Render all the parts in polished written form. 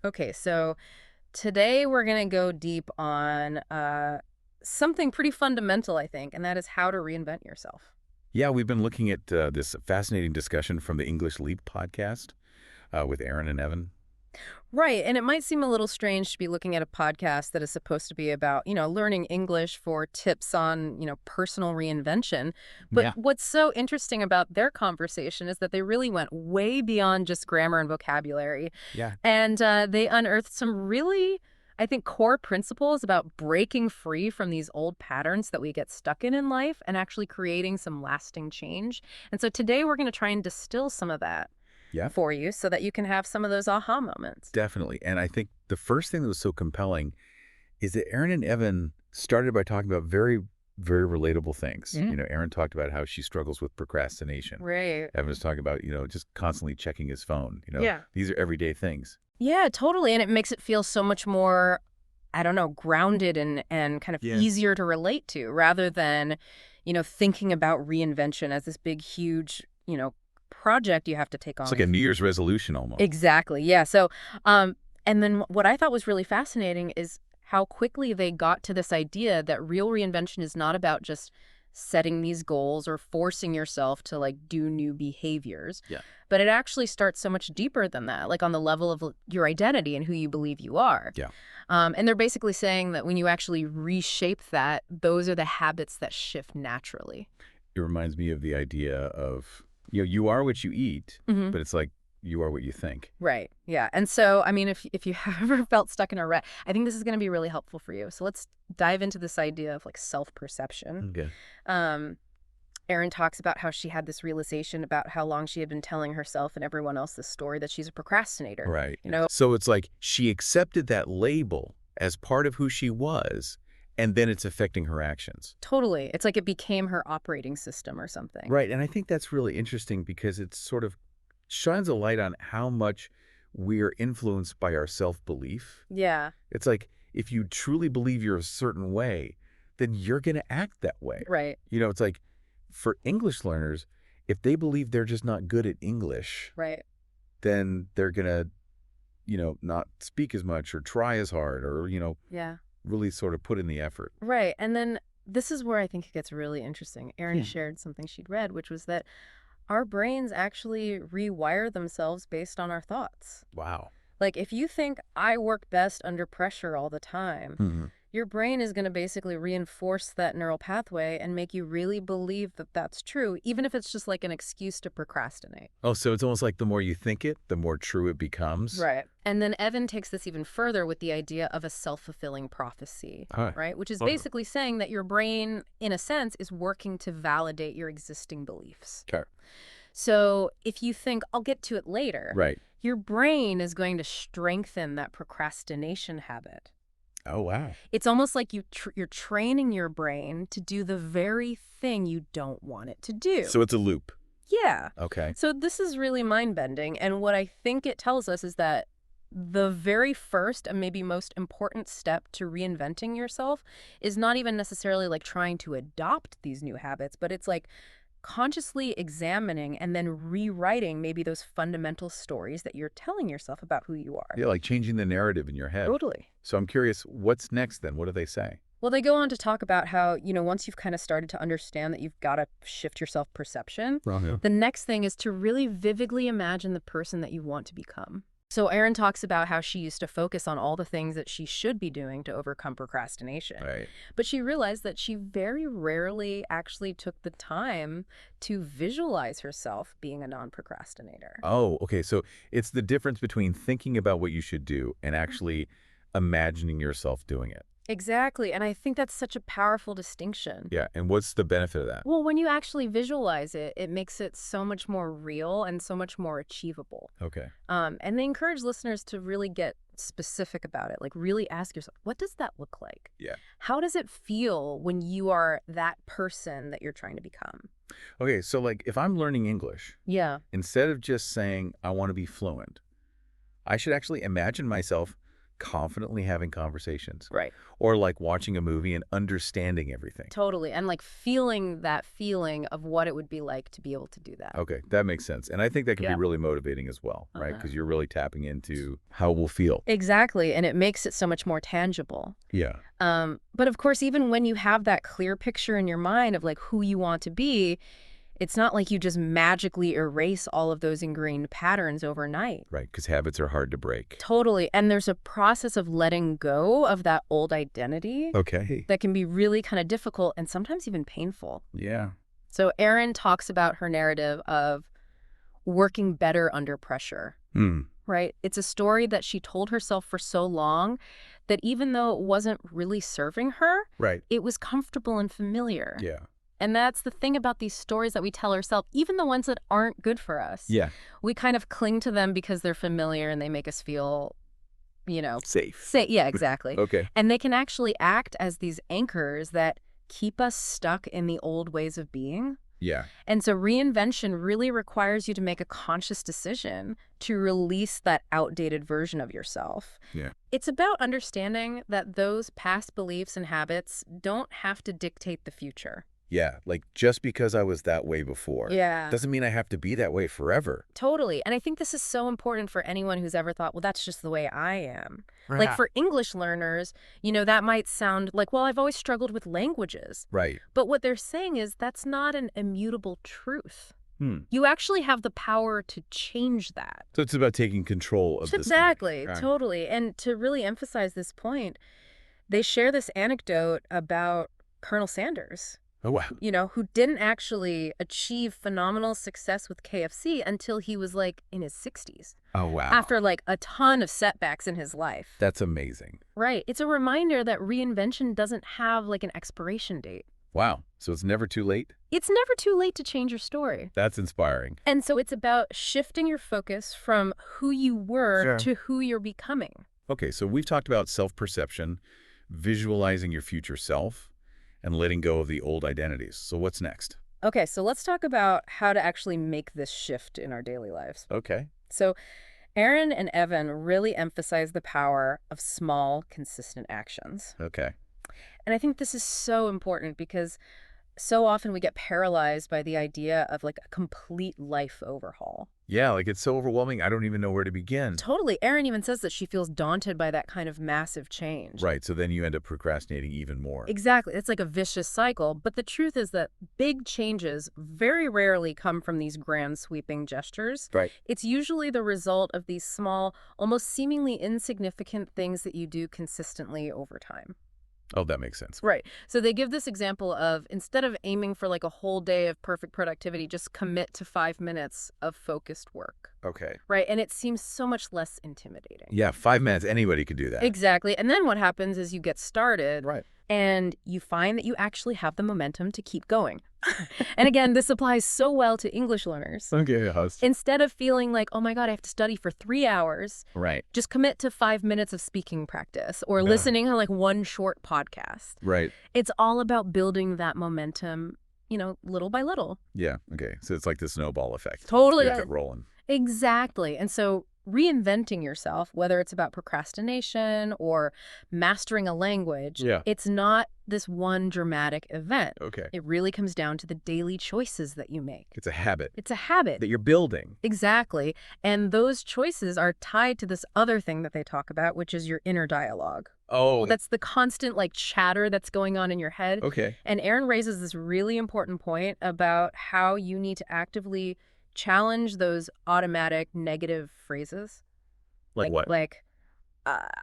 Okay, so today we're going to go deep on something pretty fundamental, I think, and that is how to reinvent yourself. Yeah, we've been looking at this fascinating discussion from the English Leap podcast with Aaron and Evan. Right, and it might seem a little strange to be looking at a podcast that is supposed to be about, learning English for tips on, personal reinvention. But Yeah. what's so interesting about their conversation is that they really went way beyond just grammar and vocabulary. Yeah. And they unearthed some really, I think, core principles about breaking free from these old patterns that we get stuck in life and actually creating some lasting change. And so today we're going to try and distill some of that Yeah, for you so that you can have some of those aha moments. definitely. And I think the first thing that was so compelling is that Aaron and Evan started by talking about very, very relatable things. Mm. Aaron talked about how she struggles with procrastination. Right. Evan was talking about, just constantly checking his phone. Yeah. These are everyday things. Yeah, totally. And it makes it feel so much more, I don't know, grounded and kind of Yeah. easier to relate to rather than, thinking about reinvention as this big, huge, project you have to take It's on. like a New Year's resolution almost. Exactly. Yeah. So, and then what I thought was really fascinating is how quickly they got to this idea that real reinvention is not about just setting these goals or forcing yourself to like do new behaviors, Yeah. but it actually starts so much deeper than that, like on the level of your identity and who you believe you are. Yeah. And they're basically saying that when you actually reshape that, those are the habits that shift naturally. It reminds me of the idea of, you are what you eat, Hmm. but it's like you are what you think. Right. Yeah. And so, I mean, if you have ever felt stuck in a rut, I think this is going to be really helpful for you. So let's dive into this idea of like self-perception. Okay. Um, Erin talks about how she had this realization about how long she had been telling herself and everyone else this story that she's a procrastinator. Right. You know, So it's like she accepted that label as part of who she was, and then it's affecting her actions. totally. It's like it became her operating system or something. Right. And I think that's really interesting because it sort of shines a light on how much we're influenced by our self-belief. Yeah. It's like if you truly believe you're a certain way, then you're going to act that way. Right. It's like for English learners, if they believe they're just not good at English, Right. then they're going to, not speak as much or try as hard or, Yeah. really sort of put in the effort. Right. And then this is where I think it gets really interesting. Erin Yeah. shared something she'd read, which was that our brains actually rewire themselves based on our thoughts. Wow. Like, if you think I work best under pressure all the time, Hmm. your brain is going to basically reinforce that neural pathway and make you really believe that that's true, even if it's just like an excuse to procrastinate. Oh, so it's almost like the more you think it, the more true it becomes. Right. And then Evan takes this even further with the idea of a self-fulfilling prophecy, Huh. right? Which is Okay. basically saying that your brain, in a sense, is working to validate your existing beliefs. Okay. So if you think, I'll get to it later, Right. your brain is going to strengthen that procrastination habit. Oh, wow. It's almost like you're training your brain to do the very thing you don't want it to do. So it's a loop. Yeah. Okay. So this is really mind-bending. And what I think it tells us is that the very first and maybe most important step to reinventing yourself is not even necessarily like trying to adopt these new habits, but it's like consciously examining and then rewriting maybe those fundamental stories that you're telling yourself about who you are. Yeah, like changing the narrative in your head. Totally. So I'm curious, what's next then? What do they say? Well, they go on to talk about how, once you've kind of started to understand that you've got to shift your self-perception, the next thing is to really vividly imagine the person that you want to become. So Erin talks about how she used to focus on all the things that she should be doing to overcome procrastination. Right. But she realized that she very rarely actually took the time to visualize herself being a non-procrastinator. Oh, okay. So it's the difference between thinking about what you should do and actually imagining yourself doing it. Exactly. And I think that's such a powerful distinction. Yeah. And what's the benefit of that? Well, when you actually visualize it, it makes it so much more real and so much more achievable. Okay. And they encourage listeners to really get specific about it. Like really ask yourself, what does that look like? Yeah. How does it feel when you are that person that you're trying to become? Okay. So like if I'm learning English, Yeah. instead of just saying I want to be fluent, I should actually imagine myself confidently having conversations. Right. Or like watching a movie and understanding everything. Totally. And like feeling that feeling of what it would be like to be able to do that. Okay, that makes sense. And I think that can be Yeah. really motivating as well, right? Uh-huh. Because you're really tapping into how we'll feel. Exactly. And it makes it so much more tangible. Yeah. But of course, even when you have that clear picture in your mind of like who you want to be, it's not like you just magically erase all of those ingrained patterns overnight. Right, because habits are hard to break. Totally. And there's a process of letting go of that old identity Okay. that can be really kind of difficult and sometimes even painful. Yeah. So Erin talks about her narrative of working better under pressure, Hmm. right? It's a story that she told herself for so long that even though it wasn't really serving her, Right. it was comfortable and familiar. Yeah. And that's the thing about these stories that we tell ourselves, even the ones that aren't good for us. Yeah. We kind of cling to them because they're familiar and they make us feel, Safe. yeah, exactly. Okay. And they can actually act as these anchors that keep us stuck in the old ways of being. Yeah. And so reinvention really requires you to make a conscious decision to release that outdated version of yourself. Yeah. It's about understanding that those past beliefs and habits don't have to dictate the future. Yeah. Like just because I was that way before Yeah. doesn't mean I have to be that way forever. Totally. And I think this is so important for anyone who's ever thought, well, that's just the way I am. Right. Like for English learners, that might sound like, well, I've always struggled with languages. Right. But what they're saying is that's not an immutable truth. Hmm. You actually have the power to change that. So it's about taking control of this. Exactly. Right. Totally. And to really emphasize this point, they share this anecdote about Colonel Sanders. Oh, wow. Who didn't actually achieve phenomenal success with KFC until he was like in his 60s. Oh, wow. After like a ton of setbacks in his life. That's amazing. Right. It's a reminder that reinvention doesn't have like an expiration date. Wow. So it's never too late? It's never too late to change your story. That's inspiring. And so it's about shifting your focus from who you were Sure. to who you're becoming. Okay, so we've talked about self-perception, visualizing your future self, and letting go of the old identities. So what's next? Okay, so let's talk about how to actually make this shift in our daily lives. Okay. So Erin and Evan really emphasize the power of small, consistent actions. Okay. And I think this is so important because so often we get paralyzed by the idea of like a complete life overhaul. Yeah, like it's so overwhelming, I don't even know where to begin. Totally. Erin even says that she feels daunted by that kind of massive change. Right, so then you end up procrastinating even more. Exactly. It's like a vicious cycle. But the truth is that big changes very rarely come from these grand sweeping gestures. Right. It's usually the result of these small, almost seemingly insignificant things that you do consistently over time. Oh, that makes sense. Right. So they give this example of instead of aiming for like a whole day of perfect productivity, just commit to 5 minutes of focused work. Okay. Right. And it seems so much less intimidating. Yeah, 5 minutes, anybody could do that. Exactly. And then what happens is you get started. Right. And you find that you actually have the momentum to keep going. And again, this applies so well to English learners. Okay, Instead of feeling like, oh my God, I have to study for 3 hours, Right. just commit to 5 minutes of speaking practice or listening to like one short podcast. Right. It's all about building that momentum, little by little. Yeah, okay. So it's like the snowball effect. Totally. You have it rolling. Exactly. And so reinventing yourself, whether it's about procrastination or mastering a language, Yeah. it's not this one dramatic event. Okay. It really comes down to the daily choices that you make. It's a habit It's a habit. that you're building. Exactly. And those choices are tied to this other thing that they talk about, which is your inner dialogue. Oh, That's the constant like chatter that's going on in your head. okay. And Erin raises this really important point about how you need to actively challenge those automatic negative phrases. Like what? Like,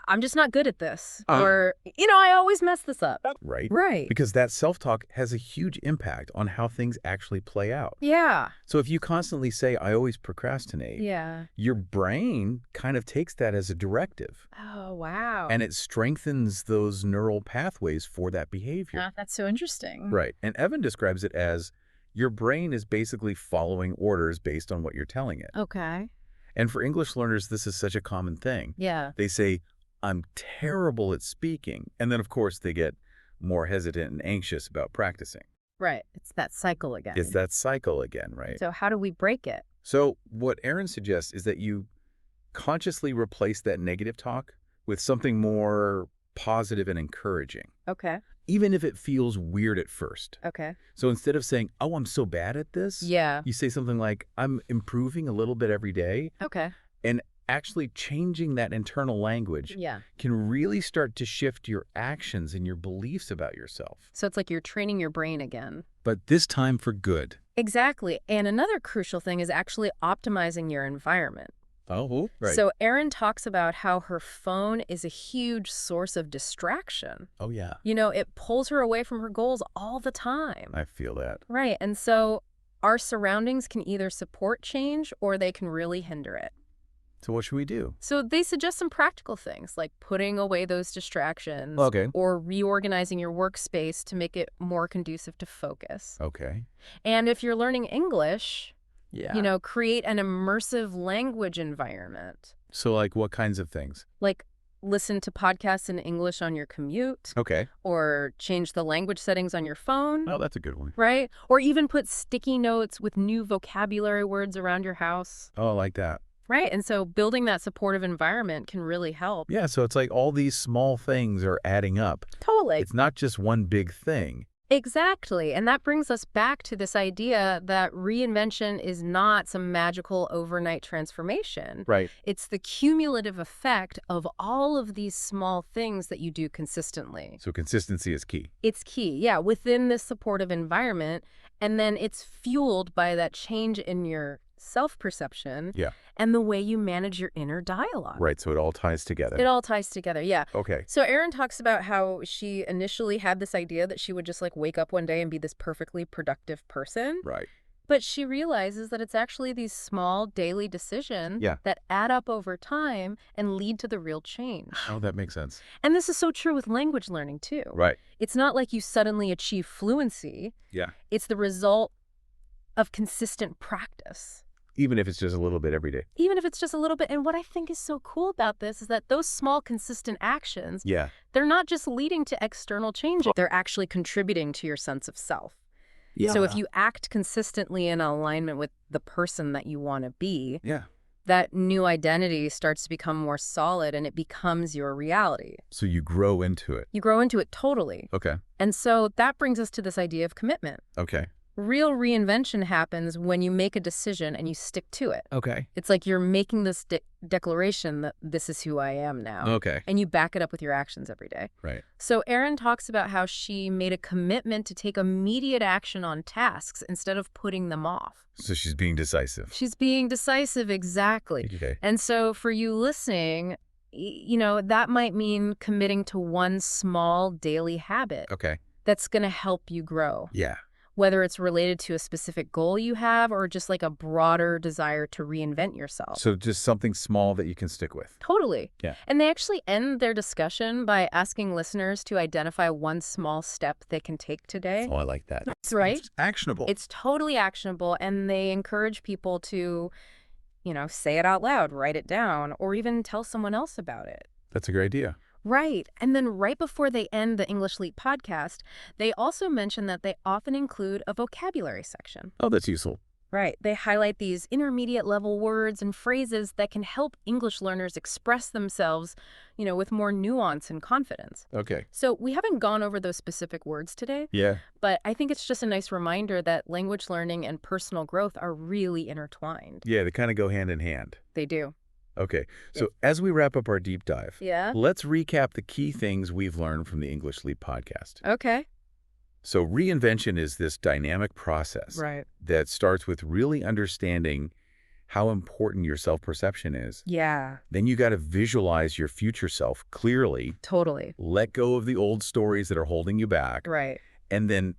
I'm just not good at this. Uh. Or, I always mess this up. Right. Right. Because that self-talk has a huge impact on how things actually play out. Yeah. So if you constantly say, I always procrastinate, Yeah. your brain kind of takes that as a directive. Oh, wow. And it strengthens those neural pathways for that behavior. That's so interesting. Right. And Evan describes it as your brain is basically following orders based on what you're telling it. Okay. And for English learners, this is such a common thing. Yeah. They say, I'm terrible at speaking. And then, of course, they get more hesitant and anxious about practicing. Right. It's that cycle again. It's that cycle again, right? So how do we break it? So what Erin suggests is that you consciously replace that negative talk with something more positive and encouraging, Okay. even if it feels weird at first. Okay. So instead of saying, oh, I'm so bad at this, Yeah. you say something like, I'm improving a little bit every day. Okay. And actually changing that internal language Yeah. can really start to shift your actions and your beliefs about yourself. So it's like you're training your brain again. But this time for good. Exactly. And another crucial thing is actually optimizing your environment. Oh, right. So Erin talks about how her phone is a huge source of distraction. Oh, yeah. You know, it pulls her away from her goals all the time. I feel that. Right. And so our surroundings can either support change or they can really hinder it. So what should we do? So they suggest some practical things like putting away those distractions Okay. or reorganizing your workspace to make it more conducive to focus. Okay. And if you're learning English, Yeah. you know, create an immersive language environment. So like what kinds of things? Like listen to podcasts in English on your commute Okay. or change the language settings on your phone. Oh, that's a good one. Right? Or even put sticky notes with new vocabulary words around your house. Oh, I like that. Right. And so building that supportive environment can really help. Yeah, so it's like all these small things are adding up. Totally. It's not just one big thing. Exactly. And that brings us back to this idea that reinvention is not some magical overnight transformation. Right. It's the cumulative effect of all of these small things that you do consistently. So consistency is key. It's key, yeah, within this supportive environment. And then it's fueled by that change in your self-perception Yeah. and the way you manage your inner dialogue. Right, so it all ties together. It all ties together, yeah. Okay. So Erin talks about how she initially had this idea that she would just like wake up one day and be this perfectly productive person. Right. But she realizes that it's actually these small daily decisions Yeah. that add up over time and lead to the real change. Oh, that makes sense. And this is so true with language learning too. Right. It's not like you suddenly achieve fluency. Yeah. It's the result of consistent practice. Even if it's just a little bit every day. Even if it's just a little bit. And what I think is so cool about this is that those small, consistent actions, Yeah. they're not just leading to external change. They're actually contributing to your sense of self. Yeah. So if you act consistently in alignment with the person that you want to be, Yeah. that new identity starts to become more solid and it becomes your reality. So you grow into it. You grow into it totally. Okay. And so that brings us to this idea of commitment. Okay. Real reinvention happens when you make a decision and you stick to it. Okay. It's like you're making this declaration that this is who I am now. Okay. And you back it up with your actions every day. Right. So Erin talks about how she made a commitment to take immediate action on tasks instead of putting them off. So she's being decisive. She's being decisive, exactly. Okay. And so for you listening, you know, that might mean committing to one small daily habit Okay. that's going to help you grow. Yeah. Whether it's related to a specific goal you have or just like a broader desire to reinvent yourself. So just something small that you can stick with. Totally. Yeah. And they actually end their discussion by asking listeners to identify one small step they can take today. Oh, I like that. That's right. It's actionable. It's totally actionable, and they encourage people to, you know, say it out loud, write it down, or even tell someone else about it. That's a great idea. Right. And then right before they end the English Leap podcast, they also mention that they often include a vocabulary section. Oh, that's useful. Right. They highlight these intermediate level words and phrases that can help English learners express themselves, you know, with more nuance and confidence. Okay. So we haven't gone over those specific words today, Yeah. but I think it's just a nice reminder that language learning and personal growth are really intertwined. Yeah, they kind of go hand in hand. They do. Okay. So as we wrap up our deep dive, Yeah. let's recap the key things we've learned from the English Leap podcast. Okay. So reinvention is this dynamic process Right. that starts with really understanding how important your self-perception is. Yeah. Then you got to visualize your future self clearly, Totally. let go of the old stories that are holding you back, Right. and then,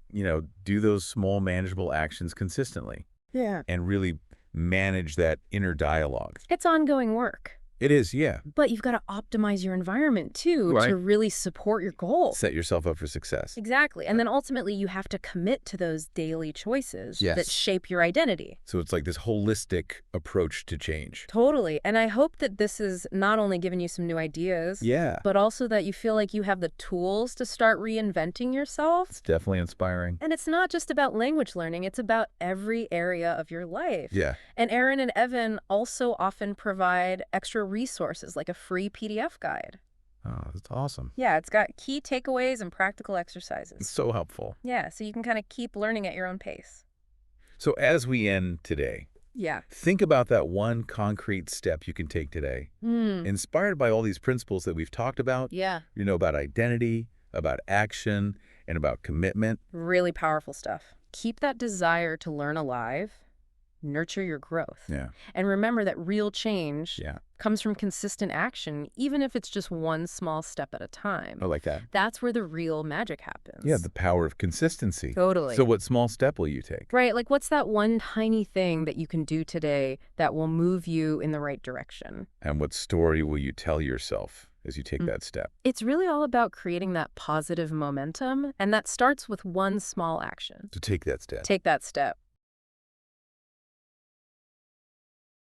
do those small manageable actions consistently Yeah. and really manage that inner dialogue. It's ongoing work. It is, yeah. But you've got to optimize your environment, too, Right. to really support your goals. Set yourself up for success. Exactly. And then ultimately, you have to commit to those daily choices Yes. that shape your identity. So it's like this holistic approach to change. Totally. And I hope that this has not only given you some new ideas, Yeah. but also that you feel like you have the tools to start reinventing yourself. It's definitely inspiring. And it's not just about language learning, it's about every area of your life. Yeah. And Erin and Evan also often provide extra resources like a free PDF guide. Oh, that's awesome. Yeah, it's got key takeaways and practical It's exercises. so helpful. Yeah, so you can kind of keep learning at your own pace. So as we end today, Yeah. think about that one concrete step you can take today, Hmm. inspired by all these principles that we've talked about, Yeah. about identity, about action, and about commitment. Really powerful stuff. Keep that desire to learn alive. Nurture your growth. Yeah. And remember that real change Yeah. comes from consistent action, even if it's just one small step at a I time. like that. That's where the real magic Yeah, happens. the power of consistency. Totally. So what small step will you take? Right, like what's that one tiny thing that you can do today that will move you in the right direction? And what story will you tell yourself as you take Mm. that step? It's really all about creating that positive momentum, and that starts with one small action. To take that step. Take that step.